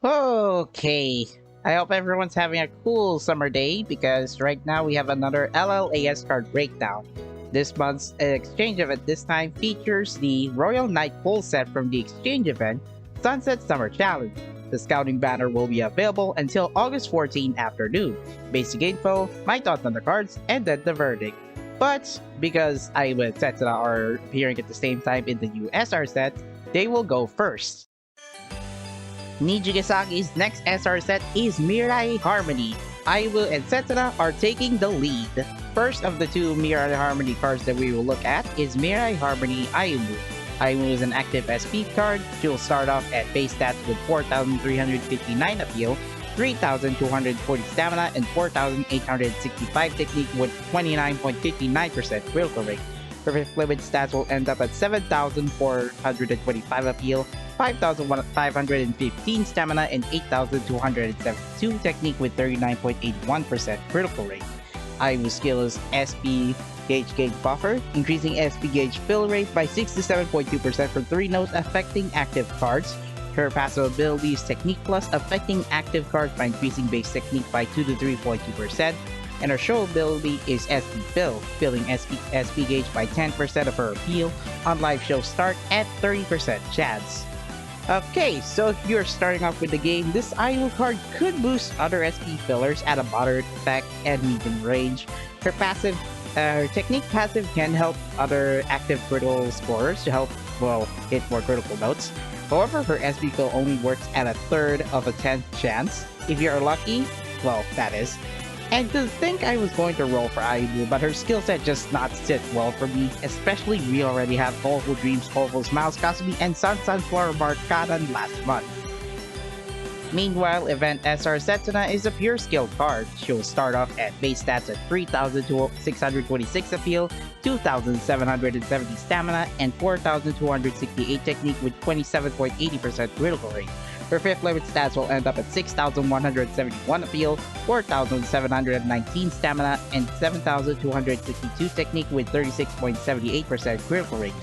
Okay, I hope everyone's having a cool summer day because right now we have another LLAS card breakdown. This month's exchange event this time features the Royal Knight full set from the exchange event, Sunset Summer Challenge. The scouting banner will be available until August 14 afternoon. Basic info, my thoughts on the cards, and then the verdict. But because Ayumu and Setsuna are appearing at the same time in the new SR set, they will go first. Nijigasaki's next SR set is Mirai Harmony. Ayumu and Setsuna are taking the lead. First of the two Mirai Harmony cards that we will look at is Mirai Harmony Ayumu. Ayumu is an active SP card. She will start off at base stats with 4,359 appeal, 3,240 stamina, and 4,865 technique with 29.59% critical rate. Her fifth limit stats will end up at 7,425 appeal, 5,515 stamina, and 8,272 technique with 39.81% critical rate. Ayumu's skill is SP gauge buffer, increasing SP gauge fill rate by 67.2% for 3 nodes affecting active cards. Her passive ability is Technique Plus, affecting active cards by increasing base technique by 2 to 3.2%. And her show ability is SP Fill, filling SP gauge by 10% of her appeal on live show start at 30% chance. Okay, so if you're starting off with the game, this Ayumu card could boost other SP fillers at a moderate effect and medium range. Her technique passive can help other active critical scorers to help, hit more critical notes. However, her SP fill only works at a third of a 10th chance. If you're lucky, that is. And to think I was going to roll for Ayumu, but her skill set just not sit well for me, especially we already have Colorful Dreams, Colorful Smiles, Kasumi, and Sunflower Markadan last month. Meanwhile, Event SR Setsuna is a pure skill card. She will start off at base stats at 3,626 appeal, 2,770 stamina, and 4,268 technique with 27.80% critical rate. Her fifth limit stats will end up at 6,171 appeal, 4,719 stamina, and 7,262 technique with 36.78% critical rate.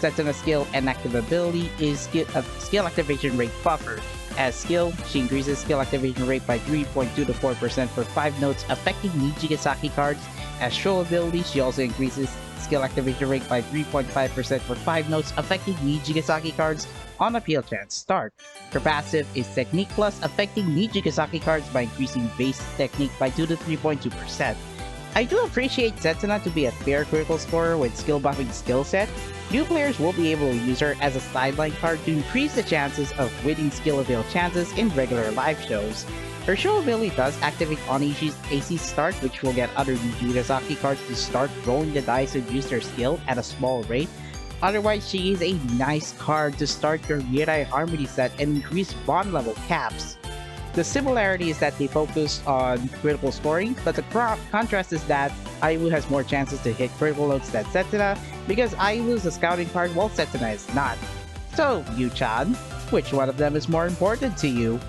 Setsuna's skill and active ability is skill activation rate buffer. As skill, she increases skill activation rate by 3.2 to 4% for 5 nodes affecting Nijigasaki cards. As show ability, she also increases skill activation rate by 3.5% for 5 nodes affecting Nijigasaki cards on appeal chance start. Her passive is Technique Plus, affecting Nijigasaki cards by increasing base technique by 2 to 3.2%. I do appreciate Setsuna to be a fair critical scorer with skill buffing skill set. New players will be able to use her as a sideline card to increase the chances of winning skill avail chances in regular live shows. Her show ability does activate Onishi's AC start, which will get other Nijigasaki cards to start rolling the dice and use their skill at a small rate. Otherwise, she is a nice card to start your Mirai Harmony set and increase bond level caps. The similarity is that they focus on critical scoring, but the contrast is that Ayumu has more chances to hit critical notes than Setsuna, because Ayumu is a scouting card while Setsuna is not. So, Yu-chan, which one of them is more important to you?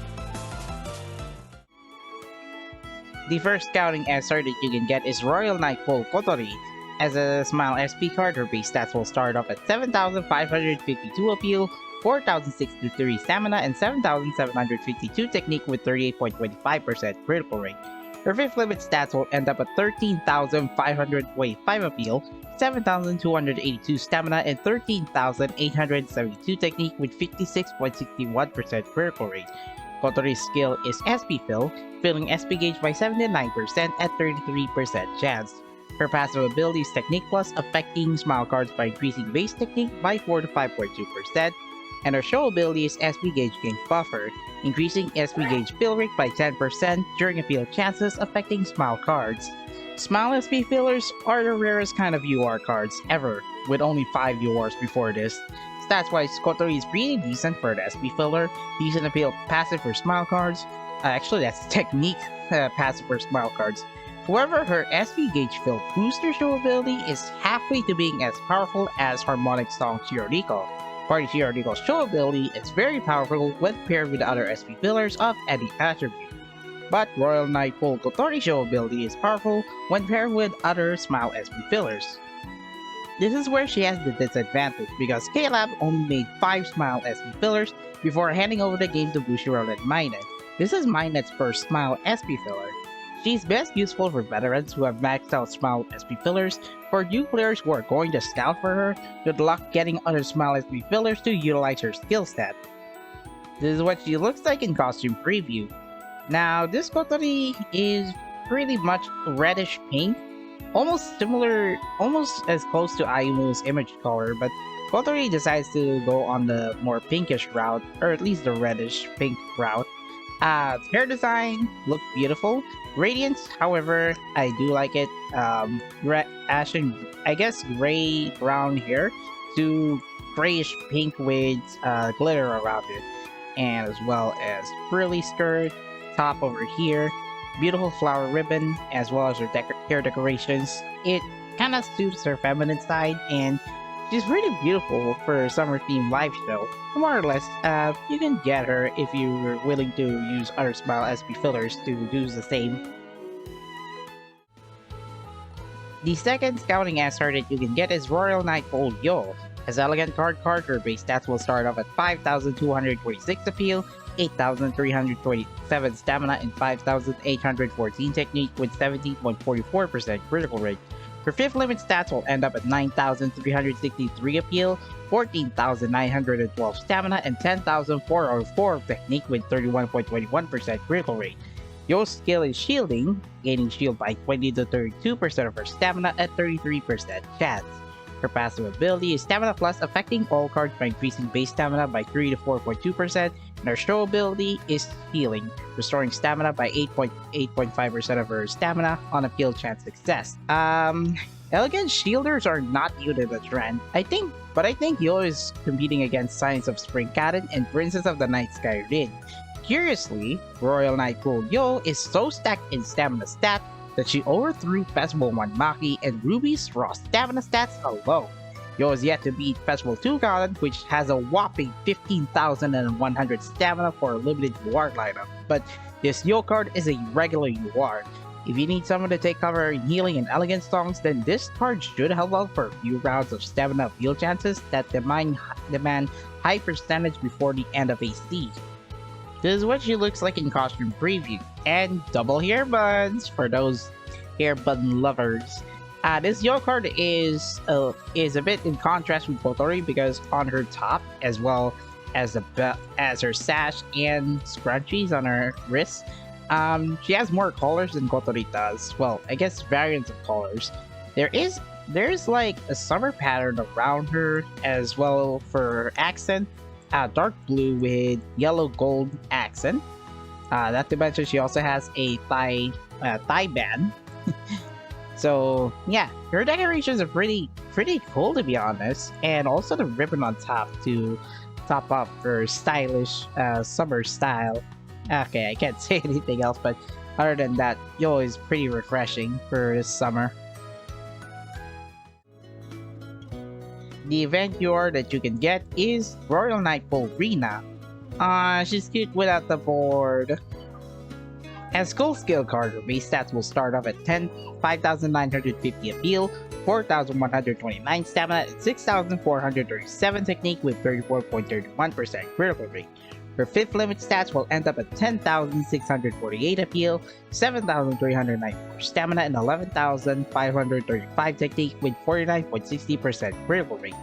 The first scouting SR that you can get is Royal Knight Full Kotori. As a Smile SP card, her base stats will start off at 7,552 appeal, 4,063 stamina, and 7,752 technique with 38.25% critical rate. Her fifth limit stats will end up at 13,525 appeal, 7,282 stamina, and 13,872 technique with 56.61% critical rate. Kotori's skill is SP Fill, filling SP gauge by 79% at 33% chance. Her passive ability is Technique Plus, affecting Smile cards by increasing base technique by 4 to 5.2%, and her show ability is SP Gauge Buffer, increasing SP Gauge fill rate by 10% during appeal chances affecting Smile cards. Smile SP fillers are the rarest kind of UR cards ever, with only 5 URs before this. Stats-wise, Kotori is pretty decent for the SP filler, decent appeal passive for Smile cards. Actually, that's Technique passive for Smile cards. However, her SP Gauge Fill booster show ability is halfway to being as powerful as Harmonic Song Chioriko. Party Chioriko's show ability is very powerful when paired with other SP fillers of any attribute. But Royal Knight Full Kotori show ability is powerful when paired with other Smile SP fillers. This is where she has the disadvantage because K-Lab only made 5 Smile SP fillers before handing over the game to Bushiroad and Minot. This is Minot's first Smile SP filler. She's best useful for veterans who have maxed out Smile SP fillers. For new players who are going to scout for her, good luck getting other Smile SP fillers to utilize her skill set. This is what she looks like in costume preview. Now, this Kotori is pretty much reddish pink, almost similar, almost as close to Ayumu's image color, but Kotori decides to go on the more pinkish route, or at least the reddish pink route. Hair design looked beautiful. Radiance, however, I do like it. Ashen, I guess gray brown hair to grayish pink with glitter around it, and as well as frilly skirt, top over here, beautiful flower ribbon, as well as her hair decorations. It kind of suits her feminine side, and she's really beautiful for a summer themed live show. More or less, you can get her if you're willing to use other Smile SP fillers to do the same. The second scouting SR that you can get is Royal Knight Gold Yo. As elegant card, her base stats will start off at 5,246 appeal, 8,327 stamina, and 5,814 technique with 17.44% critical rate. Her 5th limit stats will end up at 9,363 appeal, 14,912 stamina, and 10,404 technique with 31.21% critical rate. Yo's skill is shielding, gaining shield by 20 to 32% of her stamina at 33% chance. Her passive ability is Stamina Plus, affecting all cards by increasing base stamina by 3 to 4.2%, and her show ability is Healing, restoring stamina by 8.5% of her stamina on appeal chance success. Elegant shielders are not new to the trend, I think Yo is competing against Science of Spring Cannon and Princess of the Night Sky Rin. Curiously, Royal Knight Gold Yo is so stacked in stamina stat that she overthrew Festival 1 Maki and Ruby's raw stamina stats alone. Yo is yet to beat Festival 2 Garden, which has a whopping 15,100 stamina for a limited UR lineup, but this Yo card is a regular UR. If you need someone to take cover in healing and elegant songs, then this card should help out for a few rounds of stamina appeal chances that demand high percentage before the end of a siege. This is what she looks like in costume preview, and double hair buns for those hair button lovers. This Yo card is a bit in contrast with Kotori because on her top, as well as her sash and scrunchies on her wrists, she has more colors than Kotori does. Well, I guess variants of colors. There's like a summer pattern around her as well for accent. Dark blue with yellow gold accent. Not to mention she also has a thigh band. So yeah, her decorations are pretty cool to be honest, and also the ribbon on top to top up her stylish summer style. Okay, I can't say anything else, but other than that, Yo is pretty refreshing for this summer. The event UR that you can get is Royal Knight Full Rina. She's cute without the board. As cool skill card, her base stats will start off at 5,950 appeal, 4,129 stamina, and 6,437 technique with 34.31% critical rate. Her 5th limit stats will end up at 10,648 appeal, 7,394 stamina, and 11,535 technique with 49.60% critical rate.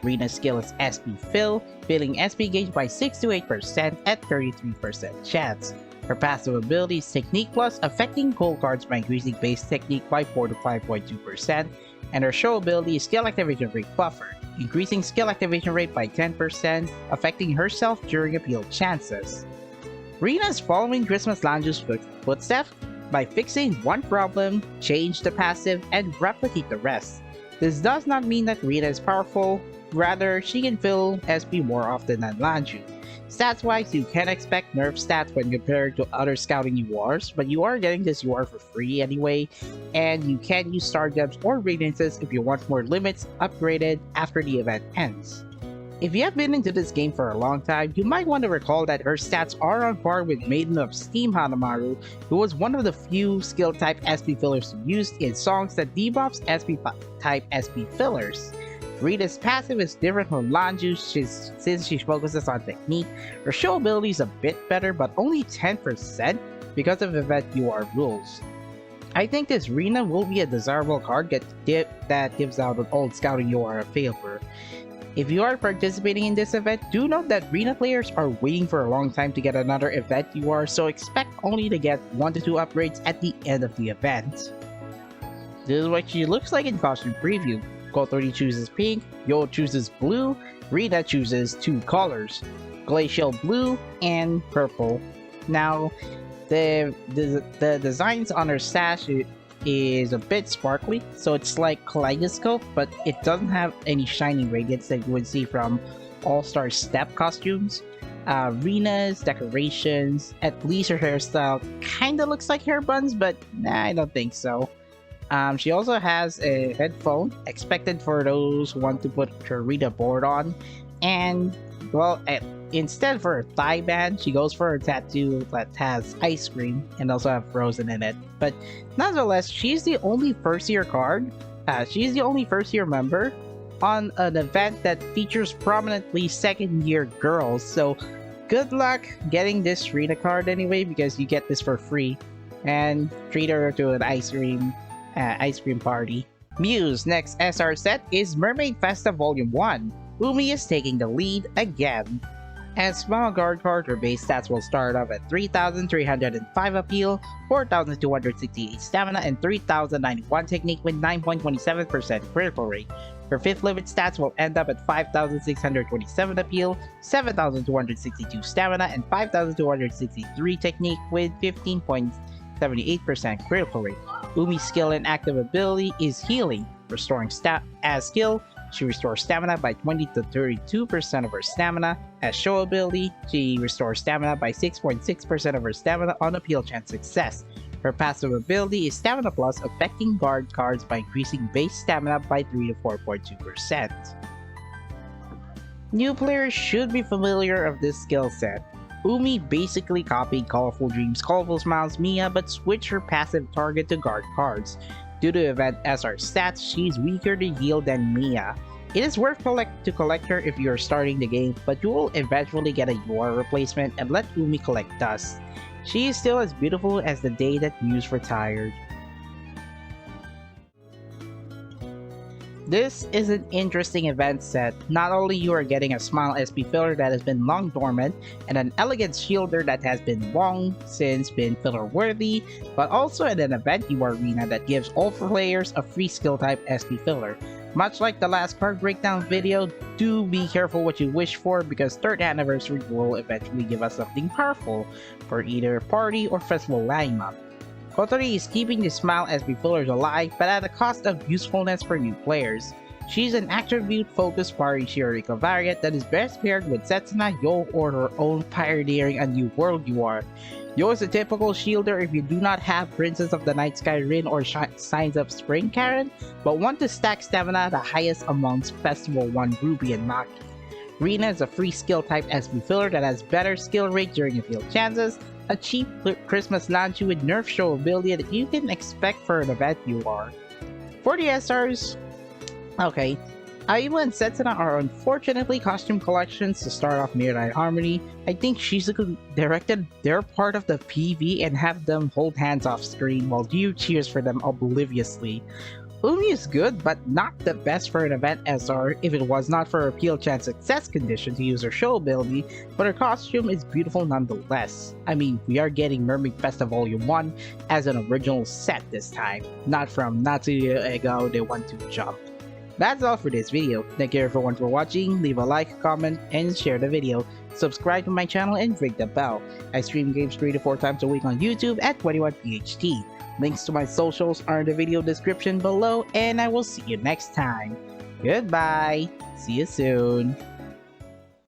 Rina's skill is SP Fill, filling SP gauge by 6 to 8% at 33% chance. Her passive ability is Technique Plus, affecting gold cards by increasing base technique by 4 to 5.2%, and her show ability is Skill Activation Rate Buffer, increasing skill activation rate by 10%, affecting herself during appeal chances. Rina is following Christmas Lounge's footsteps by fixing one problem, change the passive, and replicate the rest. This does not mean that Rina is powerful, rather she can fill SP more often than Lanju. Stats-wise, you can expect nerf stats when compared to other scouting URs, but you are getting this UR for free anyway, and you can use Star Gems or Radiances if you want more limits upgraded after the event ends. If you have been into this game for a long time, you might want to recall that her stats are on par with Maiden of Steam Hanamaru, who was one of the few skill-type SP fillers used in songs that debuffs SP-type SP fillers. Rita's passive is different from Lanju's since she focuses on technique. Her show ability is a bit better, but only 10% because of event UR rules. I think this Rina will be a desirable card that gives out an old scouting UR a favor. If you are participating in this event, do note that Rina players are waiting for a long time to get another event UR, so expect only to get 1 to 2 upgrades at the end of the event. This is what she looks like in costume preview. Kotori chooses pink, Yo chooses blue, Rina chooses 2 colors, glacial blue and purple. Now, the designs on her sash is a bit sparkly, so it's like kaleidoscope, but it doesn't have any shiny radiance that you would see from All-Star Step costumes. Rina's decorations, at least her hairstyle kinda looks like hair buns, but nah, I don't think so. She also has a headphone, expected for those who want to put her Rina board on, and well, instead for a thigh band, she goes for a tattoo that has ice cream and also have frozen in it. But nonetheless, she's the only first-year card. She's the only first-year member on an event that features prominently second-year girls. So good luck getting this Rina card anyway, because you get this for free. And treat her to an ice cream party. Muse next SR set is Mermaid Festa Volume 1. Umi is taking the lead again. As small guard card, her base stats will start off at 3,305 appeal, 4,268 stamina, and 3,091 technique with 9.27% critical rate. Her 5th limit stats will end up at 5,627 appeal, 7,262 stamina, and 5,263 technique with 15.78% critical rate. Umi's skill and active ability is healing, restoring as skill. She restores stamina by 20 to 32% of her stamina. As show ability, she restores stamina by 6.6% of her stamina on appeal chance success. Her passive ability is Stamina Plus, affecting guard cards by increasing base stamina by 3 to 4.2%. New players should be familiar of this skill set. Umi basically copied Colorful Dreams, Colorful Smiles Mia, but switched her passive target to guard cards. Due to event SR stats, she's weaker to heal than Mia. It is worth to collect her if you are starting the game, but you will eventually get a UR replacement and let Umi collect dust. She is still as beautiful as the day that Muse retired. This is an interesting event set. Not only you are getting a Smile SP filler that has been long dormant, and an Elegance Shielder that has been long since been filler worthy, but also in an event Rina that gives all players a free skill type SP filler. Much like the last card breakdown video, do be careful what you wish for, because 3rd anniversary will eventually give us something powerful for either party or festival lineup. Kotori is keeping the Smile SP fillers alive, but at a cost of usefulness for new players. She's an attribute-focused party Shiriko variant that is best paired with Setsuna, Yo, or her own pioneering a new world UR. Yo is a typical shielder if you do not have Princess of the Night Sky Rin or Signs of Spring Karen, but want to stack stamina the highest amongst Festival 1 Ruby and Maki. Rina is a free skill type SP filler that has better skill rate during appeal chances, a cheap Christmas Lanchu with nerf show ability that you can expect for an event UR. For the SRs, okay, Ayumu and Setsuna are unfortunately costume collections to start off Midnight Harmony. I think Shizuku directed their part of the PV and have them hold hands off screen while you cheers for them obliviously. Umi is good, but not the best for an event SR if it was not for her appeal chance success condition to use her show ability, but her costume is beautiful nonetheless. I mean, we are getting Mermaid Festa Volume 1 as an original set this time, not from Natsuya Ego They Want to Jump. That's all for this video. Thank you everyone for watching, leave a like, comment, and share the video. Subscribe to my channel and ring the bell. I stream games 3 to 4 times a week on YouTube at 21PHT. Links to my socials are in the video description below, and I will see you next time. Goodbye! See you soon!